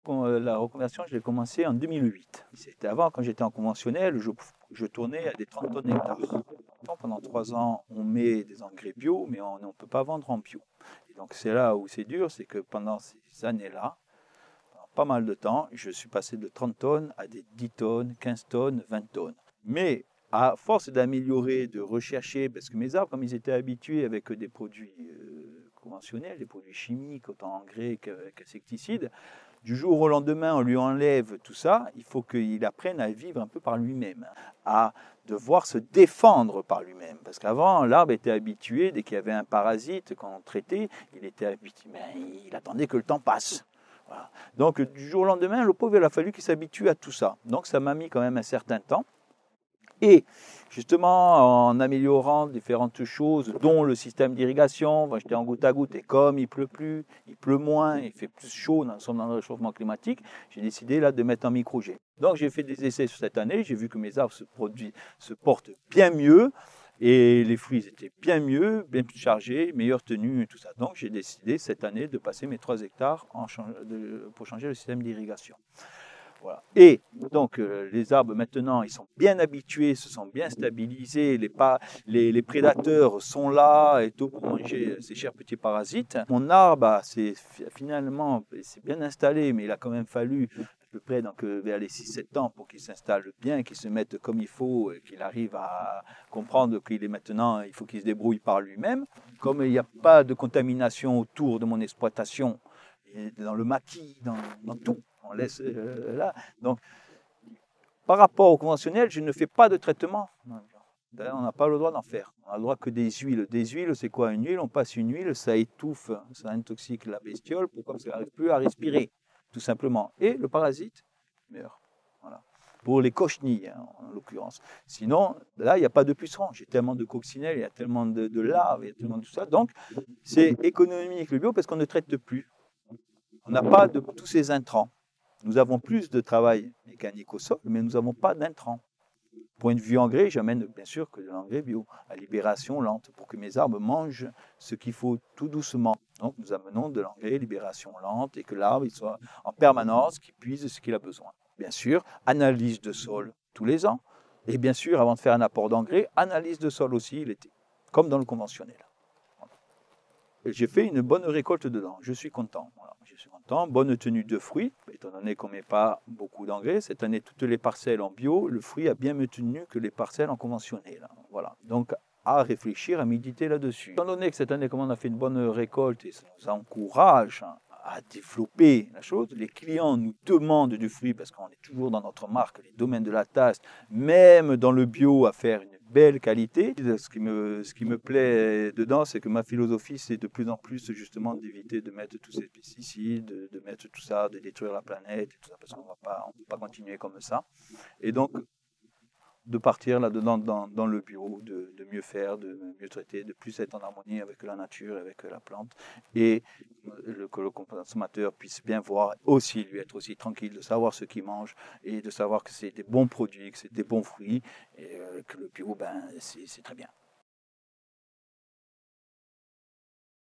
la reconversion, je l'ai commencé en 2008. C'était avant, quand j'étais en conventionnel, je tournais à des 30 tonnes hectares. Pendant 3 ans, on met des engrais bio, mais on ne peut pas vendre en bio. Et donc c'est là où c'est dur, c'est que pendant ces années-là, pendant pas mal de temps, je suis passé de 30 tonnes à des 10 tonnes, 15 tonnes, 20 tonnes. Mais à force d'améliorer, de rechercher, parce que mes arbres, comme ils étaient habitués avec des produits conventionnels, des produits chimiques, autant engrais qu'insecticides, du jour au lendemain, on lui enlève tout ça, il faut qu'il apprenne à vivre un peu par lui-même, à devoir se défendre par lui-même. Parce qu'avant, l'arbre était habitué, dès qu'il y avait un parasite qu'on traitait, il était habitué, mais il attendait que le temps passe. Voilà. Donc du jour au lendemain, le pauvre, il a fallu qu'il s'habitue à tout ça. Donc ça m'a mis quand même un certain temps. Et justement, en améliorant différentes choses, dont le système d'irrigation, j'étais en goutte à goutte, et comme il pleut plus, il pleut moins, il fait plus chaud dans le réchauffement climatique, j'ai décidé là de mettre en micro-jet. Donc j'ai fait des essais sur cette année, j'ai vu que mes arbres se portent bien mieux, et les fruits étaient bien mieux, bien plus chargés, meilleure tenue et tout ça. Donc j'ai décidé cette année de passer mes 3 hectares pour changer le système d'irrigation. Voilà. Et donc les arbres maintenant, ils sont bien habitués, se sont bien stabilisés, les prédateurs sont là et tout pour manger ces chers petits parasites. Mon arbre, finalement, c'est bien installé, mais il a quand même fallu à peu près vers les 6-7 ans pour qu'il s'installe bien, qu'il se mette comme il faut, qu'il arrive à comprendre qu'il est maintenant, il faut qu'il se débrouille par lui-même. Comme il n'y a pas de contamination autour de mon exploitation, dans le maquis, dans tout. On laisse là. Donc, par rapport au conventionnel, je ne fais pas de traitement. D'ailleurs, on n'a pas le droit d'en faire. On a le droit que des huiles. Des huiles, c'est quoi une huile? On passe une huile, ça étouffe, ça intoxique la bestiole. Pourquoi? Parce qu'elle n'arrive plus à respirer, tout simplement. Et le parasite meurt. Voilà. Pour les cochenilles, hein, en l'occurrence. Sinon, là, il n'y a pas de pucerons. J'ai tellement de coccinelles, il y a tellement de larves, il y a tellement de tout ça. Donc, c'est économique le bio parce qu'on ne traite plus. On n'a pas de tous ces intrants. Nous avons plus de travail mécanique au sol, mais nous n'avons pas d'intrants. Point de vue engrais, j'amène bien sûr que de l'engrais bio, à libération lente, pour que mes arbres mangent ce qu'il faut tout doucement. Donc nous amenons de l'engrais, libération lente, et que l'arbre soit en permanence, qu'il puise ce qu'il a besoin. Bien sûr, analyse de sol tous les ans, et bien sûr, avant de faire un apport d'engrais, analyse de sol aussi l'été, comme dans le conventionnel. J'ai fait une bonne récolte dedans, je suis content. Voilà, je suis content. Bonne tenue de fruits, étant donné qu'on ne met pas beaucoup d'engrais. Cette année, toutes les parcelles en bio, le fruit a bien mieux tenu que les parcelles en conventionnel. Voilà, donc à réfléchir, à méditer là-dessus. Étant donné que cette année, comme on a fait une bonne récolte et ça nous encourage à développer la chose, les clients nous demandent du fruit parce qu'on est toujours dans notre marque, les domaines de la tasse, même dans le bio, à faire une belle qualité. Ce qui me plaît dedans, c'est que ma philosophie, c'est de plus en plus justement d'éviter de mettre tous ces pesticides, de mettre tout ça, de détruire la planète, et tout ça, parce qu'on ne peut pas continuer comme ça. Et donc, de partir là-dedans dans le bio, de mieux faire, de mieux traiter, de plus être en harmonie avec la nature, avec la plante, et que le consommateur puisse bien voir aussi, lui être aussi tranquille, de savoir ce qu'il mange, et de savoir que c'est des bons produits, que c'est des bons fruits, et que le bio, c'est très bien.